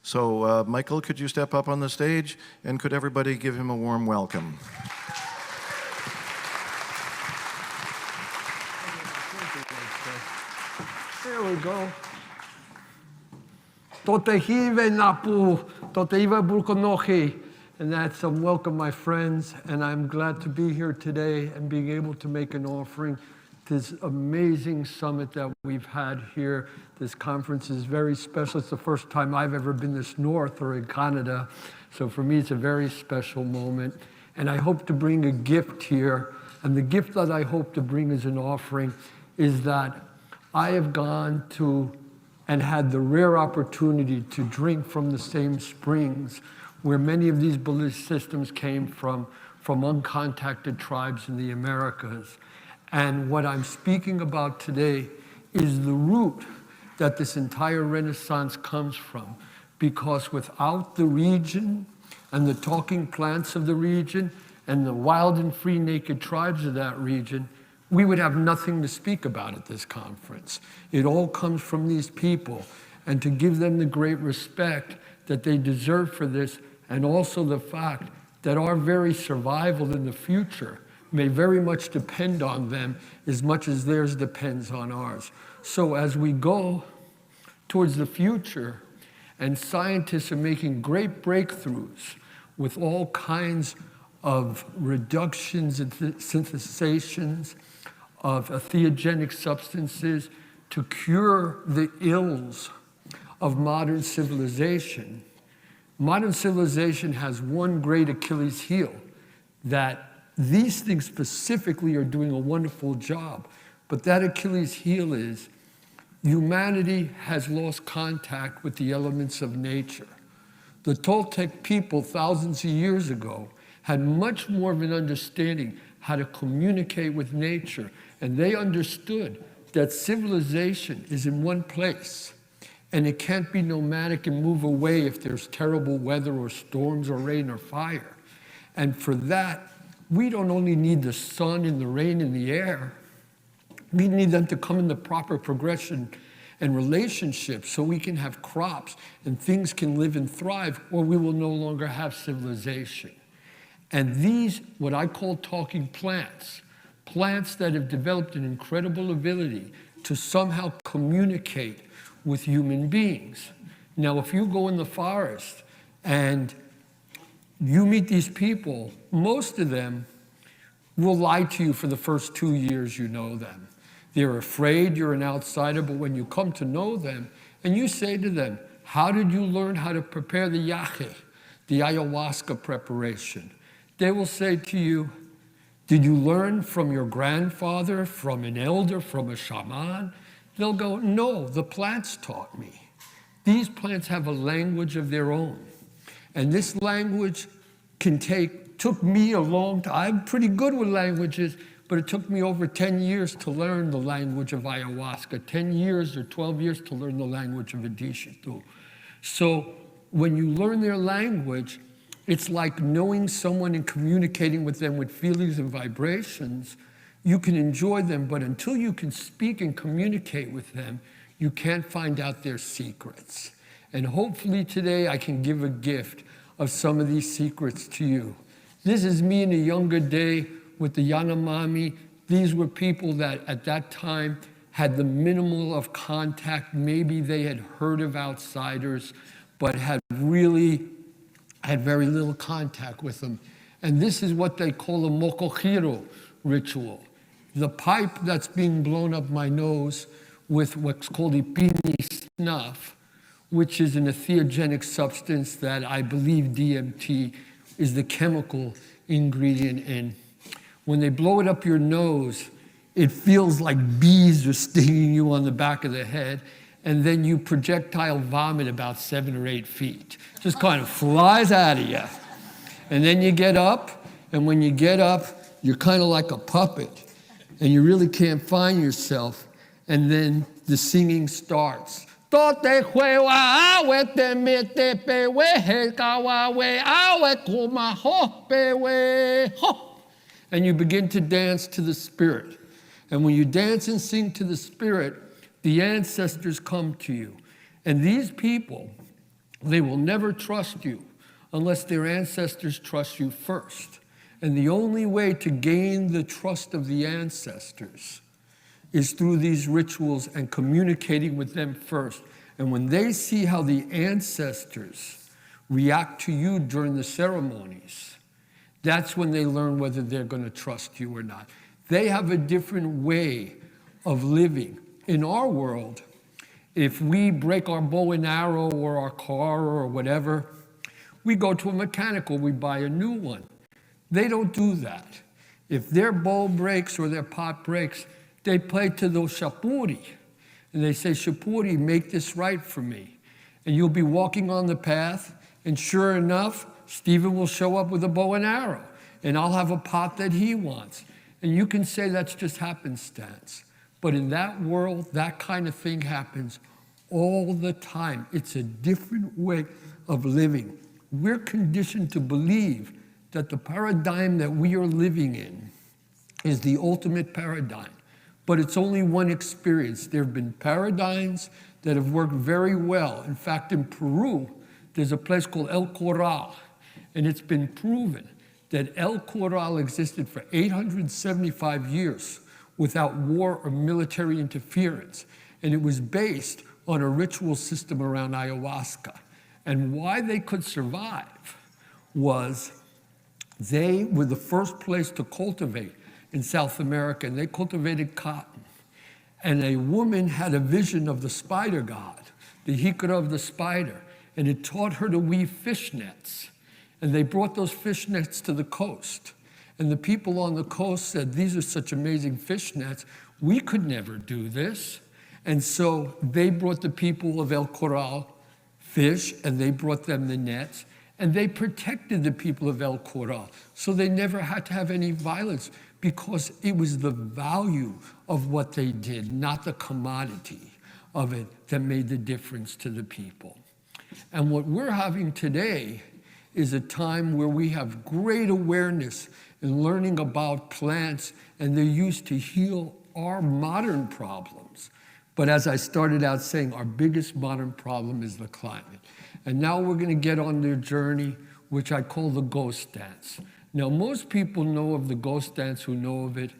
So Michael, could you step up on the stage, and could everybody give him a warm welcome? There we go. Totehive napu, toteiva bulkonochi. And that's welcome, my friends. And I'm glad to be here today and being able to make an offering to this amazing summit that we've had here. This conference is very special. It's the first time I've ever been this north or in Canada. So for me, it's a very special moment. And I hope to bring a gift here. And the gift that I hope to bring as an offering is that I have gone to and had the rare opportunity to drink from the same springs where many of these belief systems came from uncontacted tribes in the Americas. And what I'm speaking about today is the root that this entire Renaissance comes from. Because without the region and the talking plants of the region and the wild and free naked tribes of that region, we would have nothing to speak about at this conference. It all comes from these people. And to give them the great respect that they deserve for this, and also the fact that our very survival in the future may very much depend on them as much as theirs depends on ours. So as we go towards the future, and scientists are making great breakthroughs with all kinds of reductions and synthesizations of entheogenic substances to cure the ills of modern civilization. Modern civilization has one great Achilles heel, that these things specifically are doing a wonderful job. But that Achilles heel is humanity has lost contact with the elements of nature. The Toltec people thousands of years ago had much more of an understanding how to communicate with nature. And they understood that civilization is in one place. And it can't be nomadic and move away if there's terrible weather or storms or rain or fire. And for that, we don't only need the sun and the rain and the air, we need them to come in the proper progression and relationship so we can have crops and things can live and thrive, or we will no longer have civilization. And these, what I call talking plants, plants that have developed an incredible ability to somehow communicate with human beings. Now, if you go in the forest and you meet these people, most of them will lie to you for the first 2 years you know them. They're afraid you're an outsider, but when you come to know them and you say to them, how did you learn how to prepare the yaque, the ayahuasca preparation? They will say to you, did you learn from your grandfather, from an elder, from a shaman? They'll go, no, the plants taught me. These plants have a language of their own. And this language took me a long time. I'm pretty good with languages, but it took me over 10 years to learn the language of ayahuasca, 10 years or 12 years to learn the language of Adishitu. So when you learn their language, it's like knowing someone and communicating with them with feelings and vibrations. You can enjoy them, but until you can speak and communicate with them, you can't find out their secrets. And hopefully today I can give a gift of some of these secrets to you. This is me in a younger day with the Yanomami. These were people that at that time had the minimal of contact. Maybe they had heard of outsiders, but had very little contact with them. And this is what they call a mokohiro ritual. The pipe that's being blown up my nose with what's called ipini snuff, which is an entheogenic substance that I believe DMT is the chemical ingredient in. When they blow it up your nose, it feels like bees are stinging you on the back of the head, and then you projectile vomit about 7 or 8 feet. Just kind of flies out of you. And then you get up, and when you get up, you're kind of like a puppet. And you really can't find yourself, and then the singing starts. And you begin to dance to the spirit. And when you dance and sing to the spirit, the ancestors come to you. And these people They will never trust you unless their ancestors trust you first. And the only way to gain the trust of the ancestors is through these rituals and communicating with them first. And when they see how the ancestors react to you during the ceremonies, that's when they learn whether they're going to trust you or not. They have a different way of living. In our world, if we break our bow and arrow or our car or whatever, we go to a mechanic or we buy a new one. They don't do that. If their bow breaks or their pot breaks, they play to the shapuri. And they say, Shapuri, make this right for me. And you'll be walking on the path, and sure enough, Stephen will show up with a bow and arrow, and I'll have a pot that he wants. And you can say that's just happenstance. But in that world, that kind of thing happens all the time. It's a different way of living. We're conditioned to believe that the paradigm that we are living in is the ultimate paradigm. But it's only one experience. There have been paradigms that have worked very well. In fact, in Peru, there's a place called El Corral, and it's been proven that El Corral existed for 875 years without war or military interference. And it was based on a ritual system around ayahuasca. And why they could survive was they were the first place to cultivate in South America, and they cultivated cotton. And a woman had a vision of the spider god, the hikara of the spider, and it taught her to weave fish nets. And they brought those fish nets to the coast. And the people on the coast said, these are such amazing fish nets, we could never do this. And so they brought the people of El Corral fish, and they brought them the nets, and they protected the people of El Corral. So they never had to have any violence, because it was the value of what they did, not the commodity of it, that made the difference to the people. And what we're having today is a time where we have great awareness in learning about plants and their use to heal our modern problems. But as I started out saying, our biggest modern problem is the climate. And now we're going to get on their journey, which I call the ghost dance. Now, most people know of the ghost dance who know of it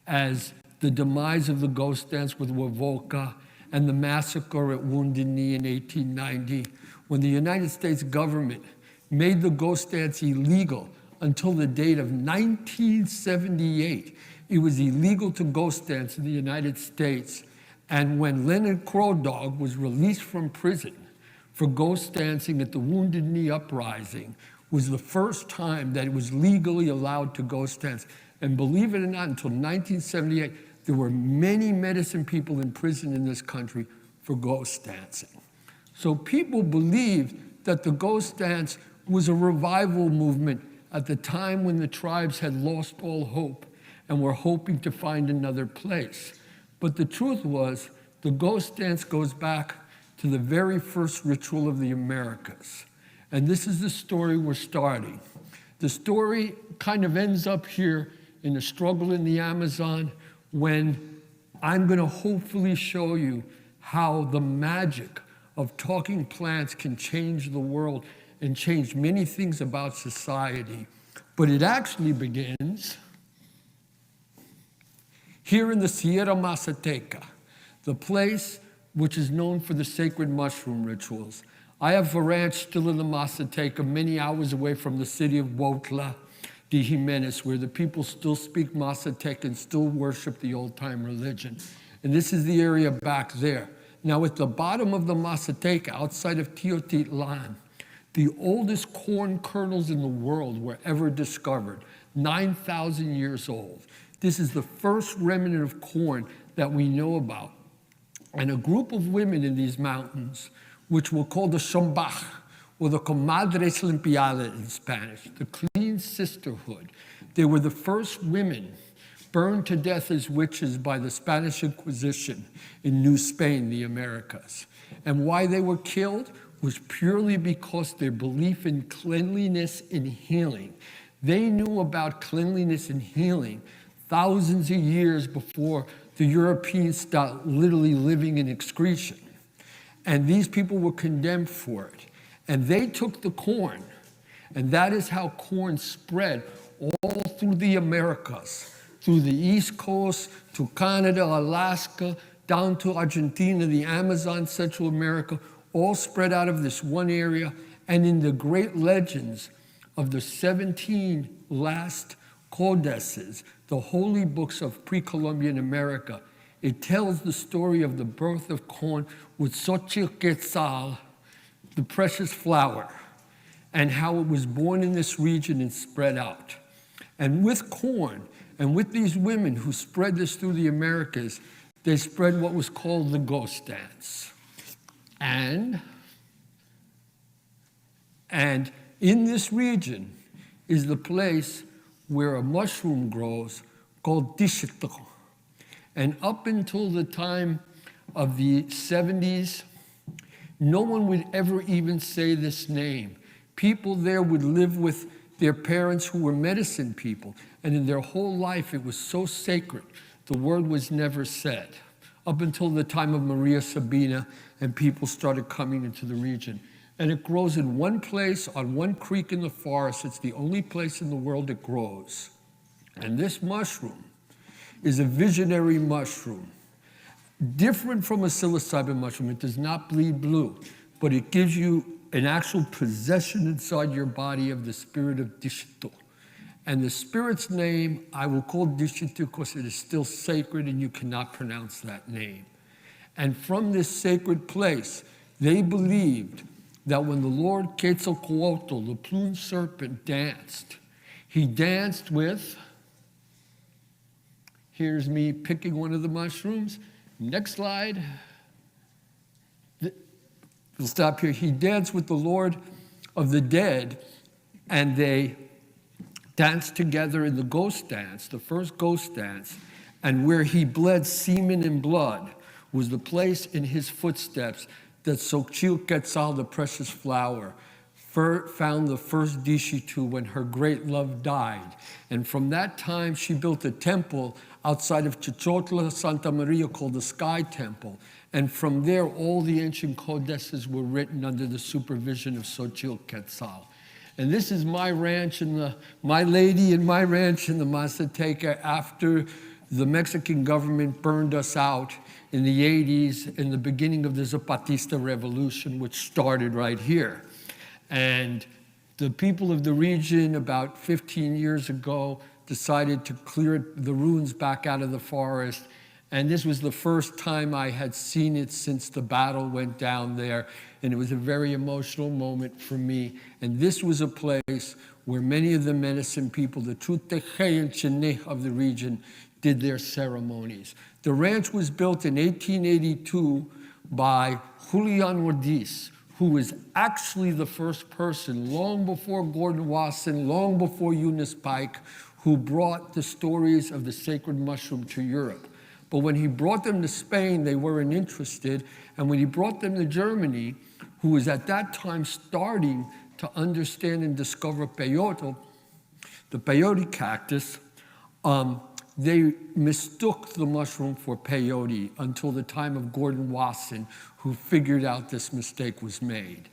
as the demise of the ghost dance with Wovoka and the massacre at Wounded Knee in 1890, when the United States government made the ghost dance illegal until the date of 1978. It was illegal to ghost dance in the United States. And when Leonard Crow Dog was released from prison for ghost dancing at the Wounded Knee uprising, was the first time that it was legally allowed to ghost dance. And believe it or not, until 1978, there were many medicine people in prison in this country for ghost dancing. So people believed that the ghost dance was a revival movement at the time when the tribes had lost all hope and were hoping to find another place. But the truth was, the ghost dance goes back to the very first ritual of the Americas. And this is the story we're starting. The story kind of ends up here in the struggle in the Amazon, when I'm going to hopefully show you how the magic of talking plants can change the world and change many things about society. But it actually begins here in the Sierra Mazateca, the place which is known for the sacred mushroom rituals. I have a ranch still in the Mazateca, many hours away from the city of Huautla de Jimenez, where the people still speak Mazatec and still worship the old-time religion. And this is the area back there. Now, at the bottom of the Mazateca, outside of Teotitlan, the oldest corn kernels in the world were ever discovered, 9,000 years old. This is the first remnant of corn that we know about. And a group of women in these mountains, which were called the Shombach, or the Comadres Limpiadas in Spanish, the Clean Sisterhood. They were the first women burned to death as witches by the Spanish Inquisition in New Spain, the Americas. And why they were killed was purely because their belief in cleanliness and healing. They knew about cleanliness and healing thousands of years before the Europeans started literally living in excretion. And these people were condemned for it. And they took the corn, and that is how corn spread all through the Americas, through the East Coast, to Canada, Alaska, down to Argentina, the Amazon, Central America, all spread out of this one area. And in the great legends of the 17 last codices, the holy books of pre-Columbian America, it tells the story of the birth of corn with Xochitl, the precious flower, and how it was born in this region and spread out. And with corn, and with these women who spread this through the Americas, they spread what was called the ghost dance. And in this region is the place where a mushroom grows called dishito. And up until the time of the 70s, no one would ever even say this name. People there would live with their parents who were medicine people, and in their whole life it was so sacred, the word was never said, up until the time of Maria Sabina, and people started coming into the region. And it grows in one place on one creek in the forest. It's the only place in the world it grows. And this mushroom is a visionary mushroom. Different from a psilocybin mushroom, it does not bleed blue, but it gives you an actual possession inside your body of the spirit of Dishito. And the spirit's name, I will call Dishito because it is still sacred and you cannot pronounce that name. And from this sacred place, they believed that when the Lord Quetzalcoatl, the plumed serpent, danced, he danced with, here's me picking one of the mushrooms. Next slide. We'll stop here. He danced with the Lord of the dead, and they danced together in the ghost dance, the first ghost dance, and where he bled semen and blood was the place in his footsteps that Xochitl, the precious flower, found the first Dishitu when her great love died. And from that time, she built a temple outside of Chichotla, Santa Maria, called the Sky Temple. And from there, all the ancient codices were written under the supervision of Xochitl. And this is my ranch, my lady and my ranch in the Mazateca after the Mexican government burned us out in the 80s, in the beginning of the Zapatista revolution, which started right here. And the people of the region about 15 years ago decided to clear the ruins back out of the forest. And this was the first time I had seen it since the battle went down there. And it was a very emotional moment for me. And this was a place where many of the medicine people, the Tuteje and Chene of the region, did their ceremonies. The ranch was built in 1882 by Julian Ortiz, who was actually the first person, long before Gordon Wasson, long before Eunice Pike, who brought the stories of the sacred mushroom to Europe. But when he brought them to Spain, they weren't interested. And when he brought them to Germany, who was at that time starting to understand and discover peyote, the peyote cactus, they mistook the mushroom for peyote until the time of Gordon Wasson, who figured out this mistake was made.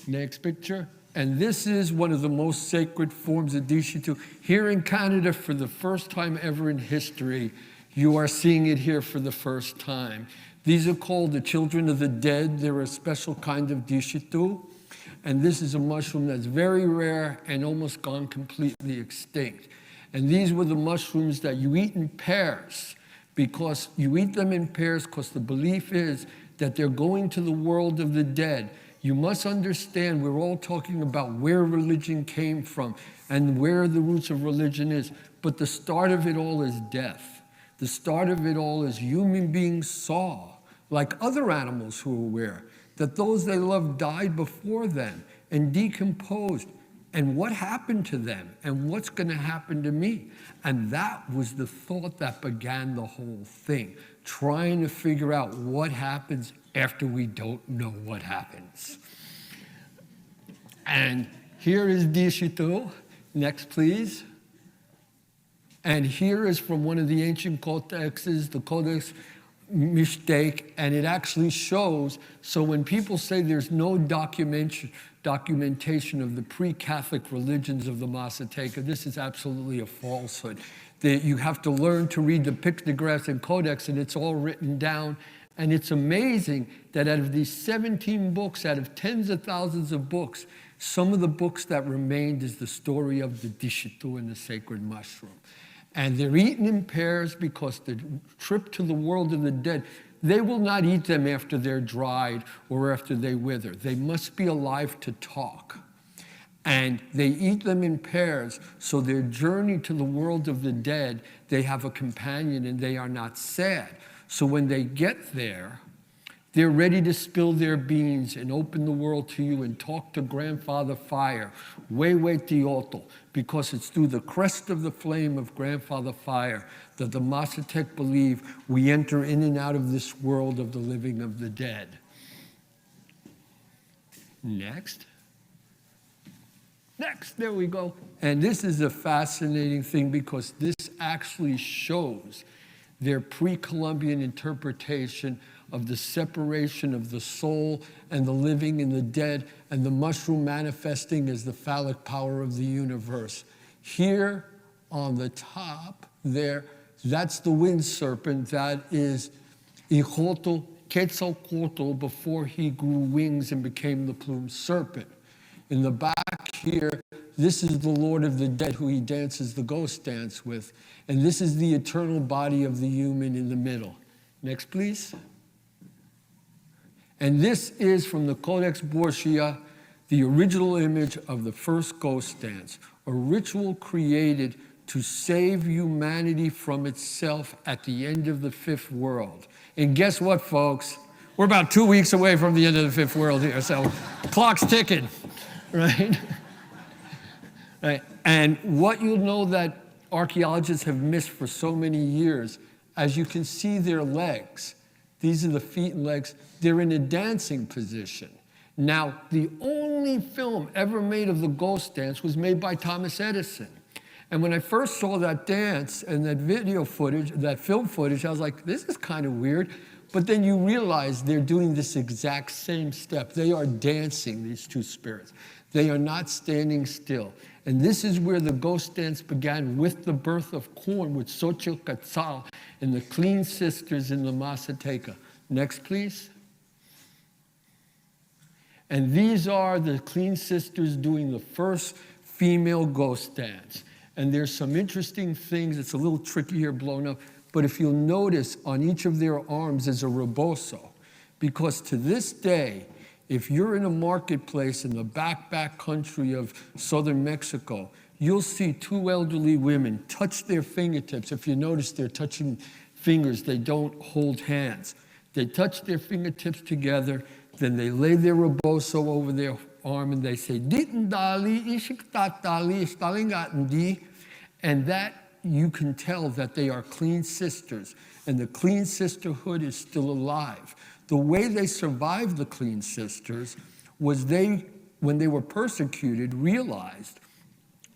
Next picture. And this is one of the most sacred forms of Dishitu. Here in Canada, for the first time ever in history, you are seeing it here for the first time. These are called the children of the dead. They're a special kind of Dishitu. And this is a mushroom that's very rare and almost gone completely extinct. And these were the mushrooms that you eat in pairs, because you eat them in pairs because the belief is that they're going to the world of the dead. You must understand, we're all talking about where religion came from and where the roots of religion is, but the start of it all is death. The start of it all is human beings saw, like other animals who were aware, that those they loved died before them and decomposed. And what happened to them? And what's going to happen to me? And that was the thought that began the whole thing, trying to figure out what happens after we don't know what happens. And here is Dishitu. Next, please. And here is from one of the ancient codexes, the Codex Mistake, and it actually shows. So when people say there's no documentation of the pre-Catholic religions of the Mazateca, this is absolutely a falsehood. That you have to learn to read the pictographs and codex, and it's all written down. And it's amazing that out of these 17 books, out of tens of thousands of books, some of the books that remained is the story of the Dishitu and the sacred mushroom. And they're eaten in pairs because the trip to the world of the dead, they will not eat them after they're dried or after they wither. They must be alive to talk. And they eat them in pairs, so their journey to the world of the dead, they have a companion and they are not sad. So when they get there, they're ready to spill their beans and open the world to you and talk to Grandfather Fire, Wewe Tioto, because it's through the crest of the flame of Grandfather Fire that the Mazatec believe we enter in and out of this world of the living of the dead. Next, there we go. And this is a fascinating thing because this actually shows their pre-Columbian interpretation of the separation of the soul and the living and the dead, and the mushroom manifesting as the phallic power of the universe. Here on the top there, that's the wind serpent. That is Ixotl, Quetzalcoatl before he grew wings and became the plumed serpent. In the back here, this is the Lord of the Dead who he dances the ghost dance with. And this is the eternal body of the human in the middle. Next, please. And this is from the Codex Borgia, the original image of the first ghost dance, a ritual created to save humanity from itself at the end of the fifth world. And guess what, folks? We're about 2 weeks away from the end of the fifth world here, so clock's ticking, right? Right. And what you'll know that archaeologists have missed for so many years, as you can see their legs, these are the feet and legs, they're in a dancing position. Now, the only film ever made of the ghost dance was made by Thomas Edison. And when I first saw that dance and that video footage, that film footage, I was like, this is kind of weird. But then you realize they're doing this exact same step. They are dancing, these two spirits. They are not standing still. And this is where the ghost dance began, with the birth of corn, with Xochitl and the Clean Sisters in the Mazateca. Next, please. And these are the Clean Sisters doing the first female ghost dance. And there's some interesting things. It's a little tricky here, blown up. But if you'll notice, on each of their arms is a rebozo. Because to this day, if you're in a marketplace in the back country of southern Mexico, you'll see two elderly women touch their fingertips. If you notice, they're touching fingers. They don't hold hands. They touch their fingertips together. Then they lay their rebozo over their arm and they say, "Ditendali, ishiktatali, stalingatandi," and that you can tell that they are clean sisters, and the clean sisterhood is still alive. The way they survived the clean sisters was when they were persecuted, realized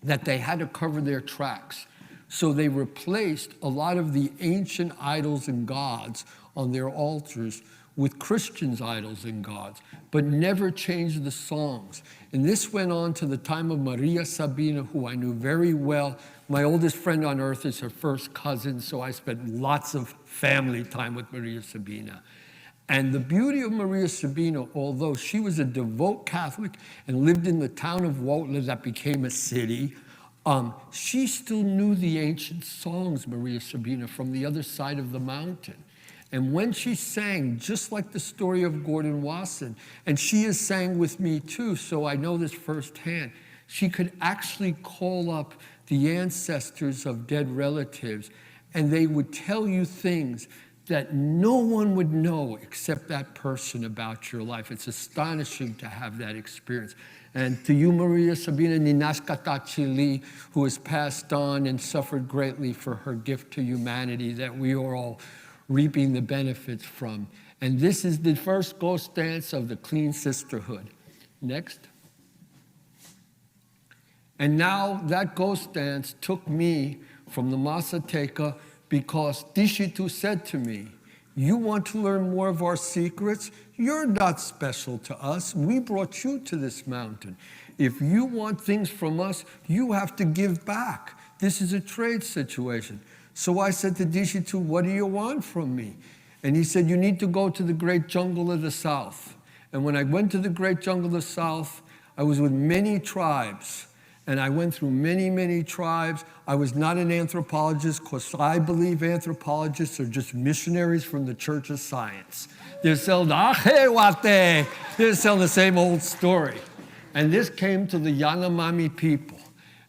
that they had to cover their tracks. So they replaced a lot of the ancient idols and gods on their altars with Christians' idols and gods, but never changed the songs. And this went on to the time of Maria Sabina, who I knew very well. My oldest friend on earth is her first cousin, so I spent lots of family time with Maria Sabina. And the beauty of Maria Sabina, although she was a devout Catholic and lived in the town of Huautla that became a city, she still knew the ancient songs, Maria Sabina, from the other side of the mountain. And when she sang, just like the story of Gordon Wasson, and she has sang with me too, so I know this firsthand, she could actually call up the ancestors of dead relatives, and they would tell you things that no one would know except that person about your life. It's astonishing to have that experience. And to you, Maria Sabina Ninashkatachili, who has passed on and suffered greatly for her gift to humanity that we are all reaping the benefits from. And this is the first ghost dance of the Clean Sisterhood. Next. And now that ghost dance took me from the Mazateca because Dishitu said to me, You want to learn more of our secrets? You're not special to us. We brought you to this mountain. If you want things from us, you have to give back. This is a trade situation. So I said to Dishitu, what do you want from me? And he said, you need to go to the great jungle of the south. And when I went to the great jungle of the south, I was with many tribes. And I went through many, many tribes. I was not an anthropologist because I believe anthropologists are just missionaries from the Church of Science. They're selling they're selling the same old story. And this came to the Yanomami people.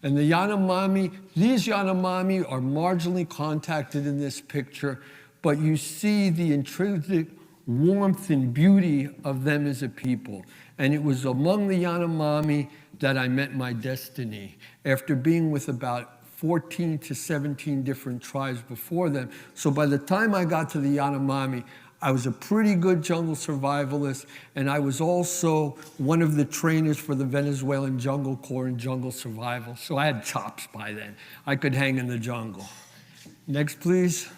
And the Yanomami, these Yanomami are marginally contacted in this picture, but you see the intrinsic warmth and beauty of them as a people. And it was among the Yanomami that I met my destiny after being with about 14 to 17 different tribes before them. So by the time I got to the Yanomami, I was a pretty good jungle survivalist, and I was also one of the trainers for the Venezuelan Jungle Corps in jungle survival. So I had chops by then. I could hang in the jungle. Next, please.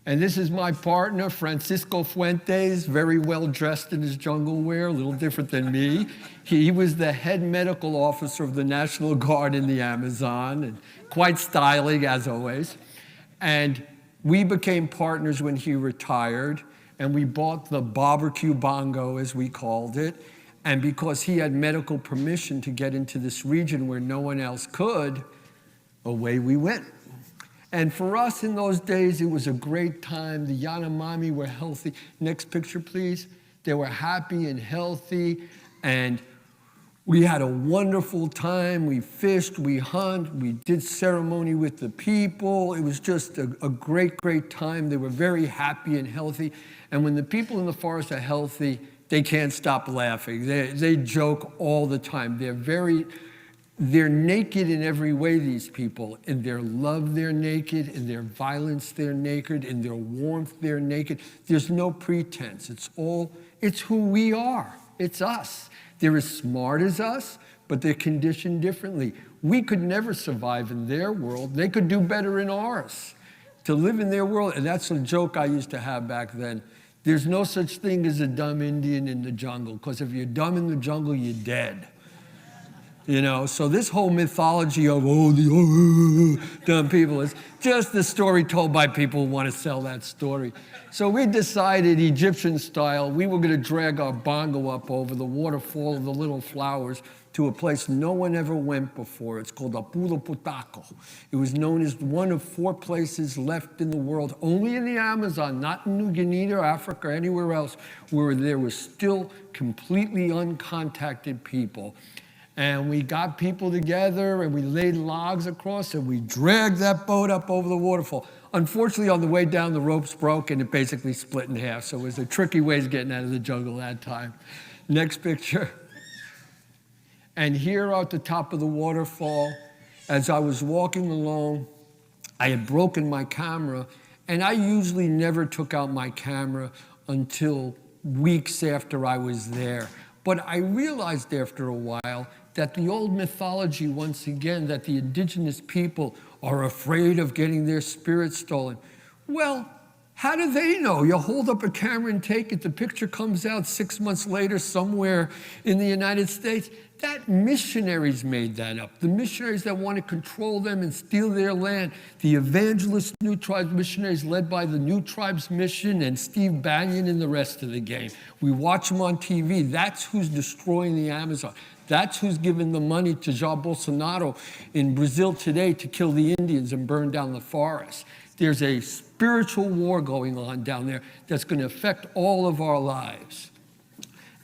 And this is my partner, Francisco Fuentes, very well dressed in his jungle wear, a little different than me. He was the head medical officer of the National Guard in the Amazon, and quite stylish as always. And we became partners when he retired, and we bought the barbecue bongo, as we called it. And because he had medical permission to get into this region where no one else could, away we went. And for us in those days, it was a great time. The Yanomami were healthy. Next picture, please. They were happy and healthy, and we had a wonderful time. We fished, we hunted, we did ceremony with the people. It was just a great, great time. They were very happy and healthy. And when the people in the forest are healthy, they can't stop laughing. They joke all the time. They're naked in every way, these people. In their love, they're naked. In their violence, they're naked. In their warmth, they're naked. There's no pretense. It's who we are. It's us. They're as smart as us, but they're conditioned differently. We could never survive in their world. They could do better in ours. To live in their world, and that's a joke I used to have back then. There's no such thing as a dumb Indian in the jungle, because if you're dumb in the jungle, you're dead. You know, so this whole mythology of, the dumb people is just the story told by people who want to sell that story. So we decided, Egyptian style, we were going to drag our bongo up over the waterfall of the little flowers to a place no one ever went before. It's called Apuro Putaco. It was known as one of 4 places left in the world, only in the Amazon, not in New Guinea or Africa or anywhere else, where there was still completely uncontacted people. And we got people together, and we laid logs across, and we dragged that boat up over the waterfall. Unfortunately, on the way down, the ropes broke, and it basically split in half. So it was a tricky way of getting out of the jungle that time. Next picture. And here at the top of the waterfall, as I was walking along, I had broken my camera, and I usually never took out my camera until weeks after I was there. But I realized after a while that the old mythology, once again, that the indigenous people are afraid of getting their spirits stolen. Well, how do they know? You hold up a camera and take it. The picture comes out 6 months later somewhere in the United States. That missionaries made that up. The missionaries that want to control them and steal their land. The evangelist New Tribes missionaries led by the New Tribes Mission and Steve Banyan and the rest of the gang. We watch them on TV. That's who's destroying the Amazon. That's who's giving the money to Jair Bolsonaro in Brazil today to kill the Indians and burn down the forest. There's a spiritual war going on down there that's going to affect all of our lives.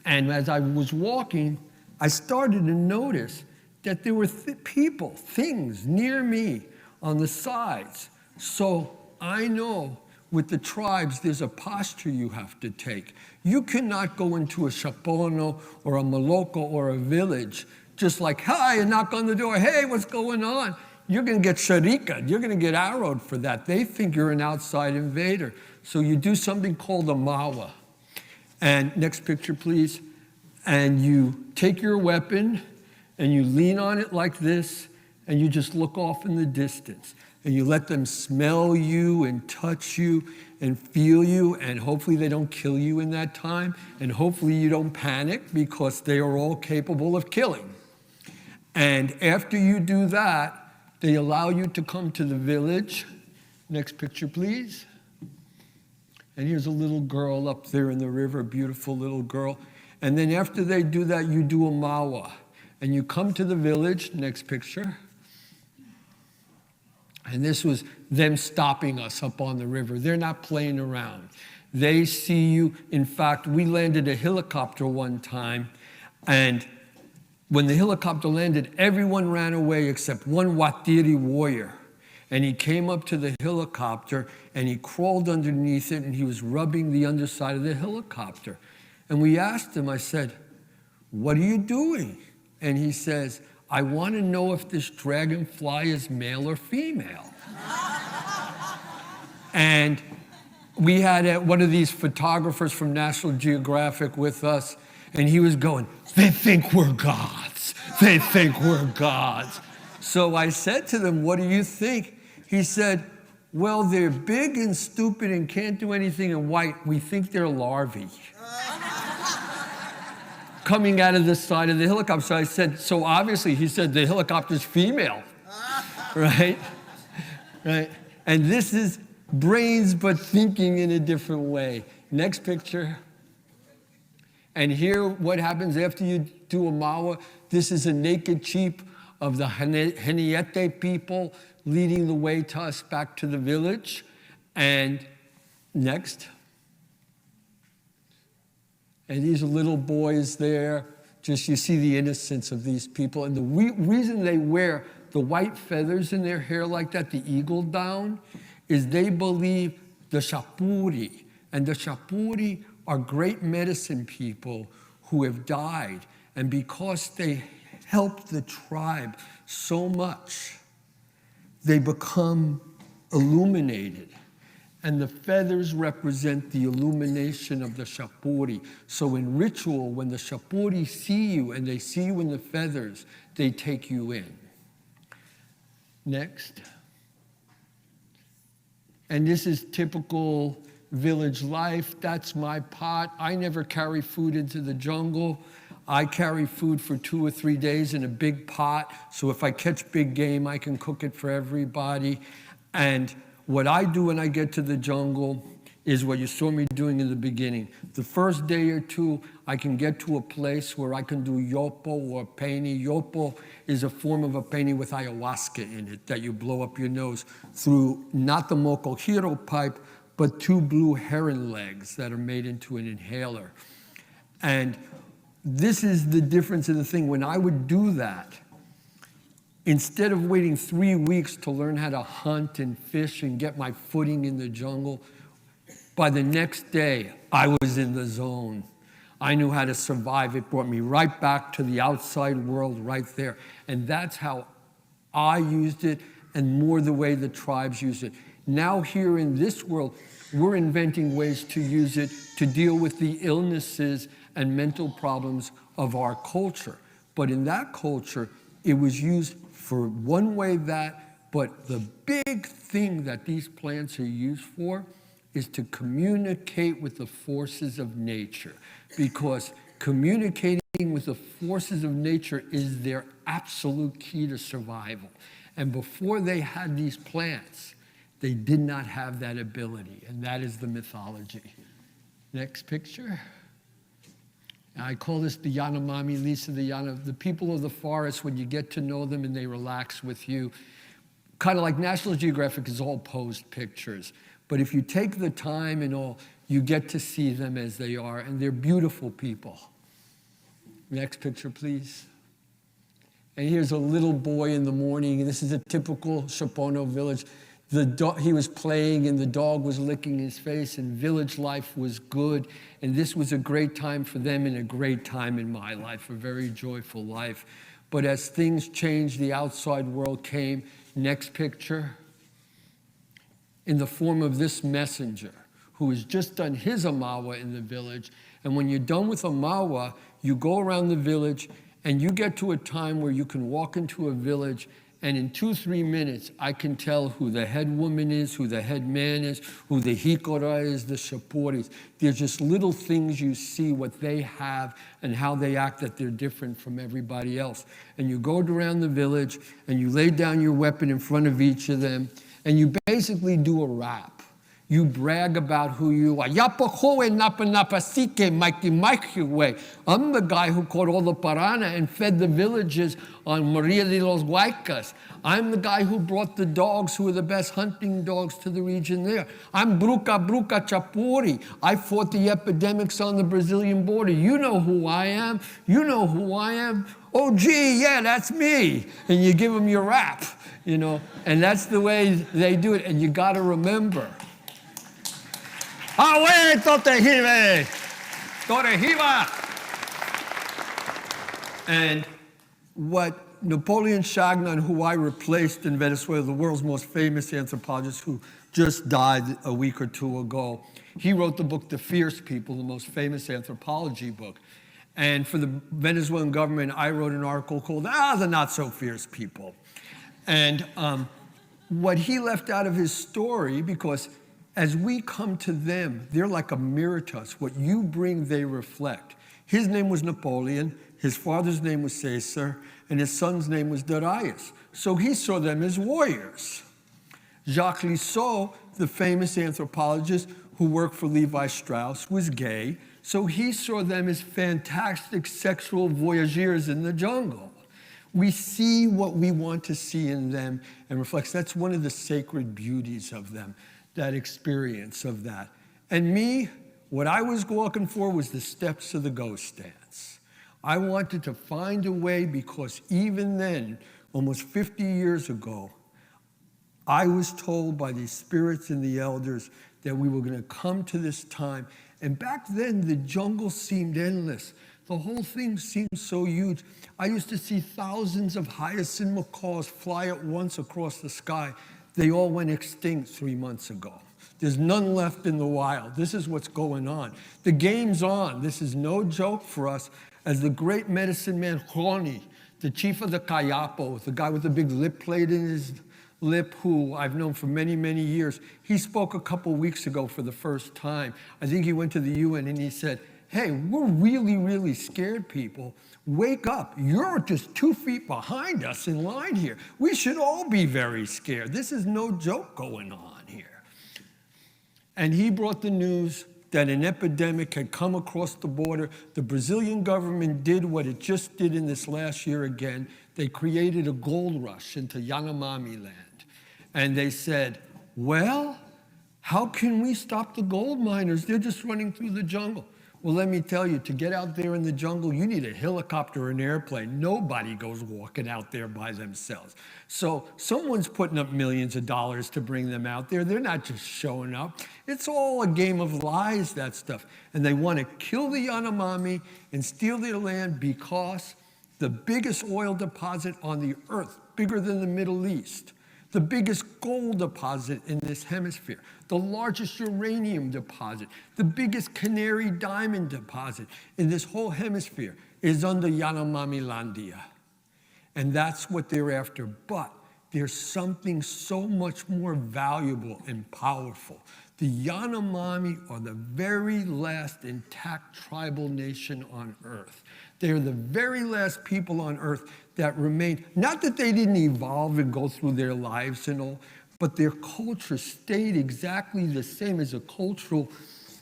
And as I was walking, I started to notice that there were people, things near me on the sides. So I know with the tribes, there's a posture you have to take. You cannot go into a Shapono or a Moloko or a village just like, hi, and knock on the door, hey, what's going on? You're going to get sharika'd. You're going to get arrowed for that. They think you're an outside invader. So you do something called a mawa. And next picture, please. And you take your weapon and you lean on it like this, and you just look off in the distance. and you let them smell you and touch you and feel you, and hopefully they don't kill you in that time, and hopefully you don't panic because they are all capable of killing. And after you do that, they allow you to come to the village. Next picture, please. And here's a little girl up there in the river, beautiful little girl. And then after they do that, you do a mawa. And you come to the village, next picture. And this was them stopping us up on the river. They're not playing around. They see you. In fact, we landed a helicopter one time, and when the helicopter landed, everyone ran away except one Watiri warrior. And he came up to the helicopter, and he crawled underneath it, and he was rubbing the underside of the helicopter. And we asked him, I said, "What are you doing?" And he says, "I want to know if this dragonfly is male or female." And we had one of these photographers from National Geographic with us, and he was going, "They think we're gods. They think we're gods." So I said to them, "What do you think?" He said, "Well, they're big and stupid and can't do anything in white. We think they're larvae." Coming out of the side of the helicopter. So I said, "So obviously," he said, "the helicopter's female." Right? Right? And this is brains, but thinking in a different way. Next picture. And here, what happens after you do a mawa? This is a naked chief of the Heniete people leading the way to us back to the village. And next. And these little boys there, just you see the innocence of these people. And the reason they wear the white feathers in their hair like that, the eagle down, is they believe the Shapuri. And the Shapuri are great medicine people who have died. And because they helped the tribe so much, they become illuminated. And the feathers represent the illumination of the Shapuri. So in ritual, when the Shapuri see you and they see you in the feathers, they take you in. Next. And this is typical village life. That's my pot. I never carry food into the jungle. I carry food for 2 or 3 days in a big pot. So if I catch big game, I can cook it for everybody. And what I do when I get to the jungle is what you saw me doing in the beginning. The first day or two, I can get to a place where I can do yopo or paini. Yopo is a form of a paini with ayahuasca in it that you blow up your nose through not the mokohiro pipe, but 2 blue heron legs that are made into an inhaler. And this is the difference in the thing. When I would do that, instead of waiting 3 weeks to learn how to hunt and fish and get my footing in the jungle, by the next day, I was in the zone. I knew how to survive. It brought me right back to the outside world right there. And that's how I used it, and more the way the tribes use it. Now here in this world, we're inventing ways to use it to deal with the illnesses and mental problems of our culture. But in that culture, it was used for one way but the big thing that these plants are used for is to communicate with the forces of nature, because communicating with the forces of nature is their absolute key to survival. And before they had these plants, they did not have that ability, and that is the mythology. Next picture. I call this the Yanomami, Lisa, the people of the forest. When you get to know them and they relax with you, kind of like National Geographic is all posed pictures. But if you take the time and all, you get to see them as they are, and they're beautiful people. Next picture, please. And here's a little boy in the morning. This is a typical Shapono village. He was playing, and the dog was licking his face, and village life was good. And this was a great time for them and a great time in my life, a very joyful life. But as things changed, the outside world came. Next picture. In the form of this messenger who has just done his amawa in the village. And when you're done with amawa, you go around the village and you get to a time where you can walk into a village And in 2-3 minutes, I can tell who the head woman is, who the head man is, who the hikora is, the shapori is. They're just little things you see what they have and how they act, that they're different from everybody else. And you go around the village and you lay down your weapon in front of each of them and you basically do a rap. You brag about who you are. I'm the guy who caught all the parana and fed the villages on Maria de los Guaycas. I'm the guy who brought the dogs, who are the best hunting dogs, to the region there. I'm Bruca Chapuri. I fought the epidemics on the Brazilian border. You know who I am. You know who I am. Oh, gee, yeah, that's me. And you give them your rap, you know. And that's the way they do it. And you got to remember, Away, Totejive! Totejiva! And what Napoleon Chagnon, who I replaced in Venezuela, the world's most famous anthropologist who just died a week or two ago, he wrote the book, The Fierce People, the most famous anthropology book. And for the Venezuelan government, I wrote an article called, The Not So Fierce People. And what he left out of his story, because as we come to them, they're like a mirror to us. What you bring, they reflect. His name was Napoleon, his father's name was Caesar, and his son's name was Darius. So he saw them as warriors. Jacques Lisseau, the famous anthropologist who worked for Levi Strauss, was gay, so he saw them as fantastic sexual voyageurs in the jungle. We see what we want to see in them and reflects. That's one of the sacred beauties of them, that experience of that. And me, what I was looking for was the steps of the ghost dance. I wanted to find a way, because even then, almost 50 years ago, I was told by the spirits and the elders that we were going to come to this time. And back then, the jungle seemed endless. The whole thing seemed so huge. I used to see thousands of hyacinth macaws fly at once across the sky. They all went extinct 3 months ago. There's none left in the wild. This is what's going on. The game's on. This is no joke for us. As the great medicine man, Roni, the chief of the Kayapo, the guy with the big lip plate in his lip, who I've known for many, many years, he spoke a couple weeks ago for the first time. I think he went to the UN and he said, hey, we're really, really scared people. Wake up. You're just 2 feet behind us in line here. We should all be very scared. This is no joke going on here. And he brought the news that an epidemic had come across the border. The Brazilian government did what it just did in this last year again. They created a gold rush into Yanomami land. And they said, well, how can we stop the gold miners? They're just running through the jungle. Well, let me tell you, to get out there in the jungle, you need a helicopter or an airplane. Nobody goes walking out there by themselves. So someone's putting up millions of dollars to bring them out there. They're not just showing up. It's all a game of lies, that stuff. And they want to kill the Yanomami and steal their land, because the biggest oil deposit on the earth, bigger than the Middle East, the biggest gold deposit in this hemisphere, the largest uranium deposit, the biggest canary diamond deposit in this whole hemisphere is under Yanomami Landia. And that's what they're after. But there's something so much more valuable and powerful. The Yanomami are the very last intact tribal nation on earth. They are the very last people on earth that remain. Not that they didn't evolve and go through their lives and all, but their culture stayed exactly the same as a cultural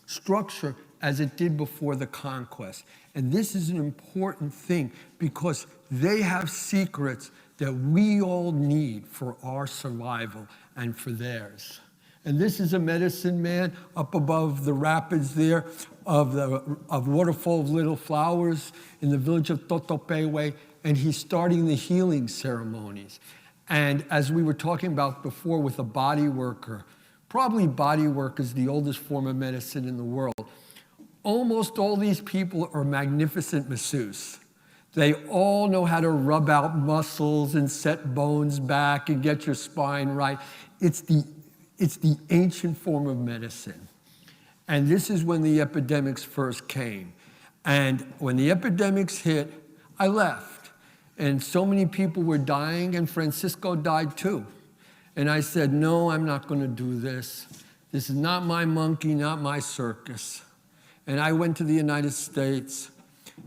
structure as it did before the conquest. And this is an important thing, because they have secrets that we all need for our survival and for theirs. And this is a medicine man up above the rapids there of Waterfall of Little Flowers in the village of Totopewe, and he's starting the healing ceremonies. And as we were talking about before with a body worker, probably body work is the oldest form of medicine in the world. Almost all these people are magnificent masseuses. They all know how to rub out muscles and set bones back and get your spine right. It's the ancient form of medicine. And this is when the epidemics first came. And when the epidemics hit, I left. and so many people were dying, and Francisco died too. And I said, no, I'm not going to do this. This is not my monkey, not my circus. And I went to the United States,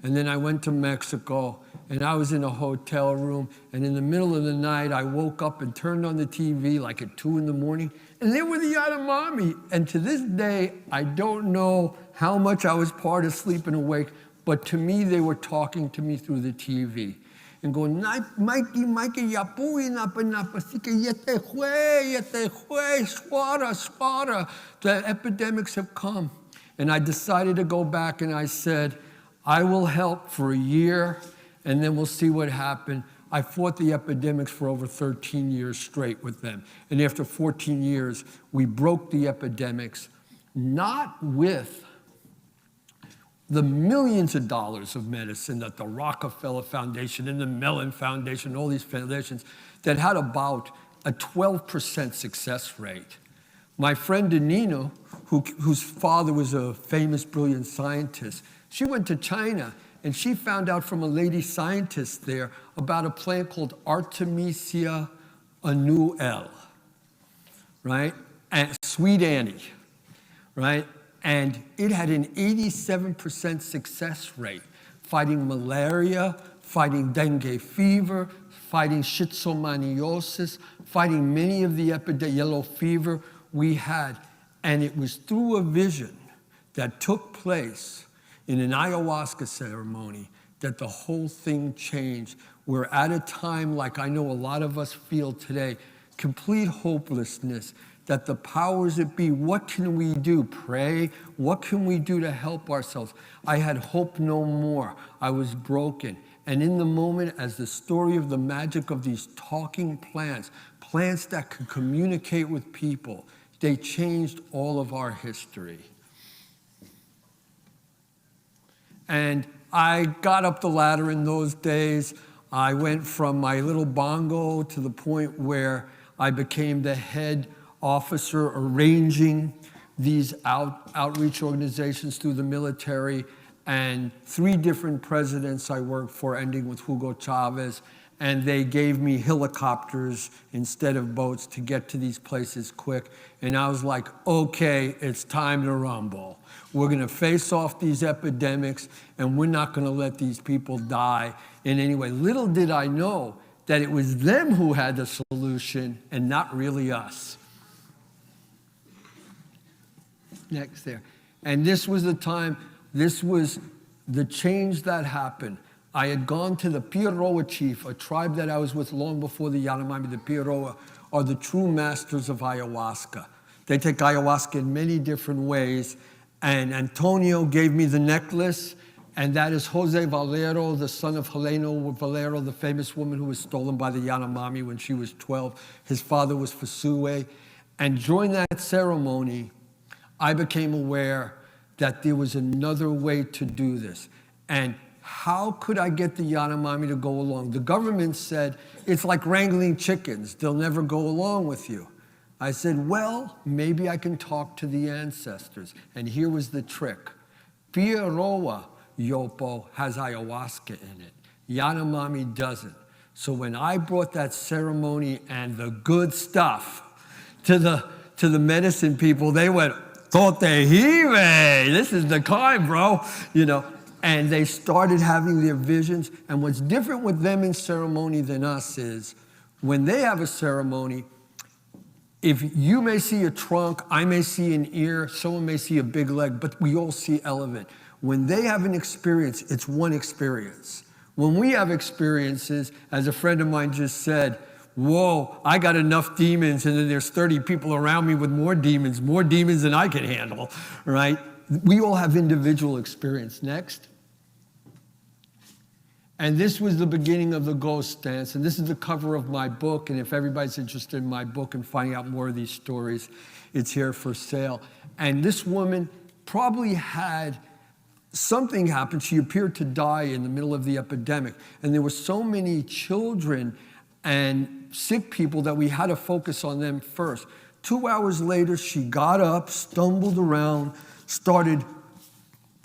and then I went to Mexico, and I was in a hotel room, and in the middle of the night, I woke up and turned on the TV like at 2 in the morning, and they were the Yanomami. And to this day, I don't know how much I was part of sleep and awake, but to me, they were talking to me through the TV and going, Mikey, yapui napasika, yete hue, swara. The epidemics have come. And I decided to go back, and I said, I will help for a year, and then we'll see what happened. I fought the epidemics for over 13 years straight with them. And after 14 years, we broke the epidemics, not with the millions of dollars of medicine that the Rockefeller Foundation and the Mellon Foundation, all these foundations that had about a 12% success rate. My friend Danino, whose father was a famous, brilliant scientist, she went to China and she found out from a lady scientist there about a plant called Artemisia annuelle, right? And Sweet Annie, right? And it had an 87% success rate, fighting malaria, fighting dengue fever, fighting schizomaniasis, fighting many of the yellow fever we had. And it was through a vision that took place in an ayahuasca ceremony that the whole thing changed. We're at a time, like I know a lot of us feel today, complete hopelessness, that the powers that be, what can we do? Pray. What can we do to help ourselves? I had hope no more. I was broken. And in the moment, as the story of the magic of these talking plants, plants that could communicate with people, they changed all of our history. And I got up the ladder in those days. I went from my little bongo to the point where I became the head officer arranging these outreach organizations through the military, and 3 different presidents I worked for, ending with Hugo Chavez, and they gave me helicopters instead of boats to get to these places quick. And I was like, okay, it's time to rumble. We're gonna face off these epidemics, and we're not gonna let these people die in any way. Little did I know that it was them who had the solution and not really us. Next there. And this was the time, this was the change that happened. I had gone to the Piaroa chief, a tribe that I was with long before the Yanomami. The Piaroa are the true masters of ayahuasca. They take ayahuasca in many different ways. And Antonio gave me the necklace, and that is Jose Valero, the son of Helena Valero, the famous woman who was stolen by the Yanomami when she was 12. His father was Fusue. And during that ceremony, I became aware that there was another way to do this. And how could I get the Yanomami to go along? The government said, it's like wrangling chickens. They'll never go along with you. I said, well, maybe I can talk to the ancestors. And here was the trick. Piaroa Yopo has ayahuasca in it. Yanomami doesn't. So when I brought that ceremony and the good stuff to the medicine people, they went, Tote Hive, this is the kind, bro, and they started having their visions. And what's different with them in ceremony than us is when they have a ceremony, if you may see a trunk, I may see an ear, someone may see a big leg, but we all see element. When they have an experience, it's one experience. When we have experiences, as a friend of mine just said, whoa, I got enough demons, and then there's 30 people around me with more demons than I can handle, right? We all have individual experience. Next. And this was the beginning of the ghost dance, and this is the cover of my book, and if everybody's interested in my book and finding out more of these stories, it's here for sale. And this woman probably had something happen. She appeared to die in the middle of the epidemic, and there were so many children and sick people that we had to focus on them first. 2 hours later, she got up, stumbled around, started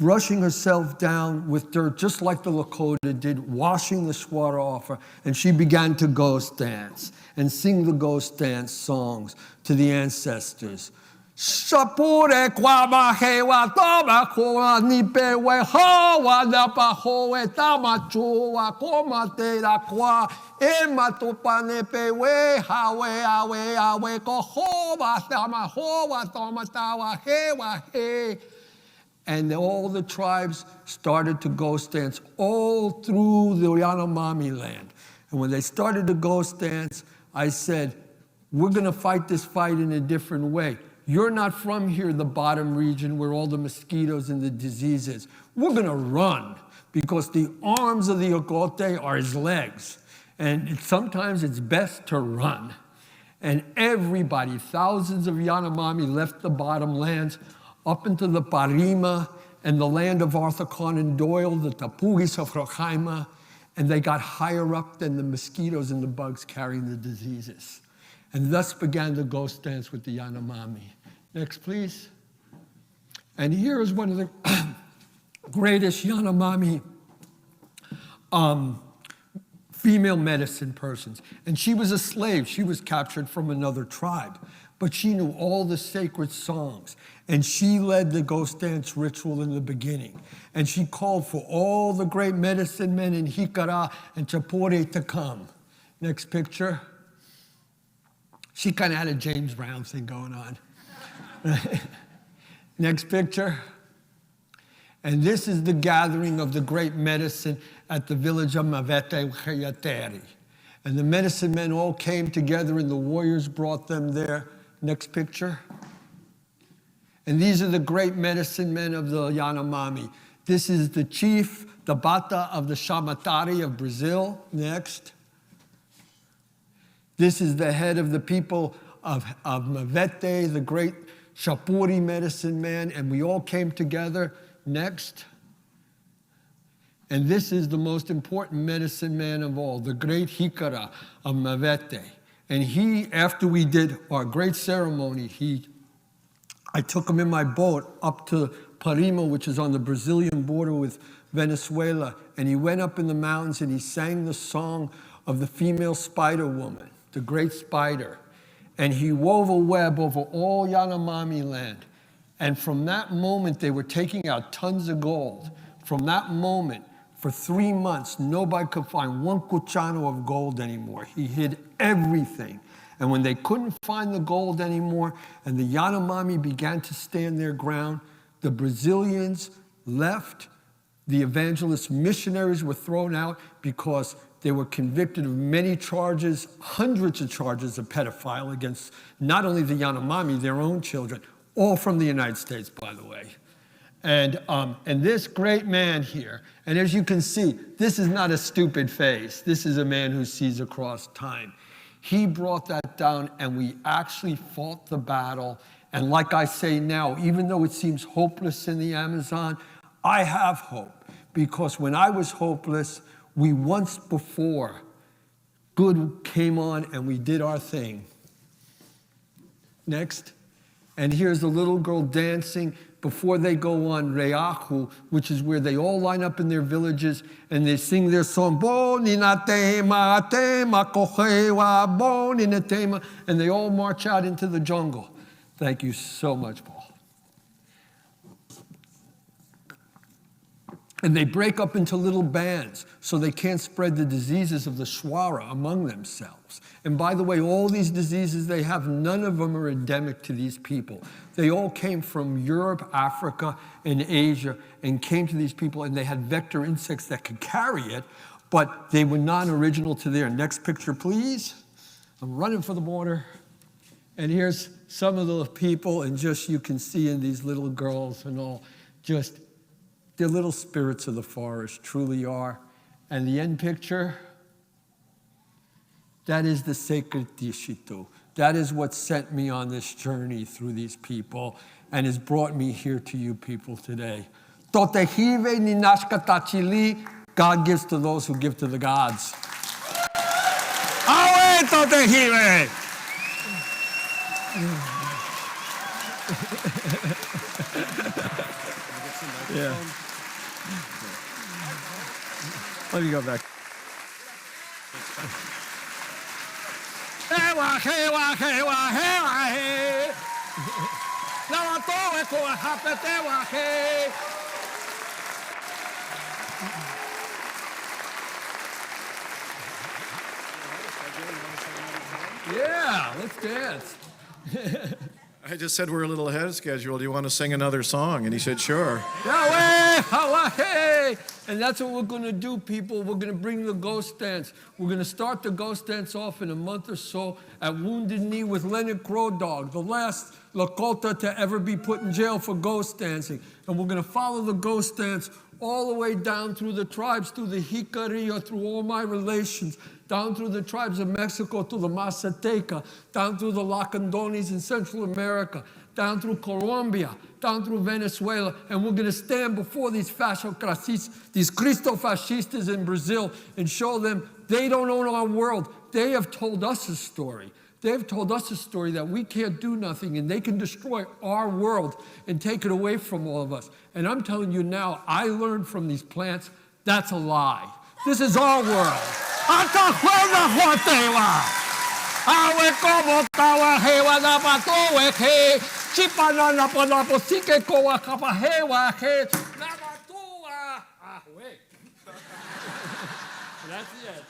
brushing herself down with dirt, just like the Lakota did, washing the swara off her, and she began to ghost dance and sing the ghost dance songs to the ancestors. Shapure kwama hewa toma koa nipe we hawa napa hoe tama chua koma te la kwa e matopa nepe we hawe awe awe ko hoa tama hoa toma tawa hewa he. And all the tribes started to ghost dance all through the Yanomami land. And when they started to ghost dance, I said, we're going to fight this fight in a different way. You're not from here, the bottom region where all the mosquitoes and the diseases. We're going to run because the arms of the Ogote are his legs. And sometimes it's best to run. And everybody, thousands of Yanomami left the bottom lands up into the Parima and the land of Arthur Conan Doyle, the Tapugis of Roraima, and they got higher up than the mosquitoes and the bugs carrying the diseases. And thus began the ghost dance with the Yanomami. Next, please. And here is one of the greatest Yanomami female medicine persons. And she was a slave. She was captured from another tribe. But she knew all the sacred songs. And she led the ghost dance ritual in the beginning. And she called for all the great medicine men in Hikara and Chapore to come. Next picture. She kind of had a James Brown thing going on. Next picture. And this is the gathering of the great medicine at the village of Mavete Khayateri. And the medicine men all came together and the warriors brought them there. Next picture. And these are the great medicine men of the Yanomami. This is the chief, the Bata of the Shamatari of Brazil. Next. This is the head of the people of Mavete, the great Shapuri medicine man, and we all came together. Next. And this is the most important medicine man of all, the great Hikara of Mavete. And he, after we did our great ceremony, I took him in my boat up to Parima, which is on the Brazilian border with Venezuela, and he went up in the mountains and he sang the song of the female spider woman, the great spider. And he wove a web over all Yanomami land. And from that moment, they were taking out tons of gold. From that moment, for 3 months, nobody could find one cuchano of gold anymore. He hid everything. And when they couldn't find the gold anymore, and the Yanomami began to stand their ground, the Brazilians left. The evangelist missionaries were thrown out because they were convicted of many charges, hundreds of charges of pedophile against not only the Yanomami, their own children, all from the United States, by the way. And this great man here, and as you can see, this is not a stupid face. This is a man who sees across time. He brought that down, and we actually fought the battle. And like I say now, even though it seems hopeless in the Amazon, I have hope. Because when I was hopeless, we once before, good came on and we did our thing. Next. And here's a little girl dancing before they go on Reahu, which is where they all line up in their villages and they sing their song, Bonina tema, tema, kohewa, bonina tema, and they all march out into the jungle. Thank you so much, Paul. And they break up into little bands so they can't spread the diseases of the Shwara among themselves. And by the way, all these diseases they have, none of them are endemic to these people. They all came from Europe, Africa, and Asia and came to these people, and they had vector insects that could carry it, but they were non-original to there. Next picture, please. I'm running for the border. And here's some of the people, and just you can see in these little girls and all, just they're little spirits of the forest, truly are. And the end picture, that is the sacred Tishito. That is what sent me on this journey through these people and has brought me here to you people today. Totehive ni nashkatachili, God gives to those who give to the gods. Awe totehive! Yeah. Let me go back. Yeah, let's dance. I just said we're a little ahead of schedule. Do you want to sing another song? And he said, sure. Yahweh, Hawaii. And that's what we're going to do, people. We're going to bring the ghost dance. We're going to start the ghost dance off in a month or so at Wounded Knee with Leonard Crow Dog, the last Lakota to ever be put in jail for ghost dancing. And we're going to follow the ghost dance all the way down through the tribes, through the Jicarilla, through all my relations, down through the tribes of Mexico to the Mazateca, down through the Lacandones in Central America, down through Colombia, down through Venezuela, and we're going to stand before these fascocracistas, these Cristo-fascistas in Brazil, and show them they don't own our world. They have told us a story. They've told us a story that we can't do nothing, and they can destroy our world and take it away from all of us. And I'm telling you now, I learned from these plants, that's a lie. This is our world. Hasta juega Juatewa. Awe como tawa hewa na patowe he. Chipana na panapo sike kowa kapa hewa he. Na matua. Ah, wait. That's it.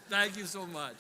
Thank you so much.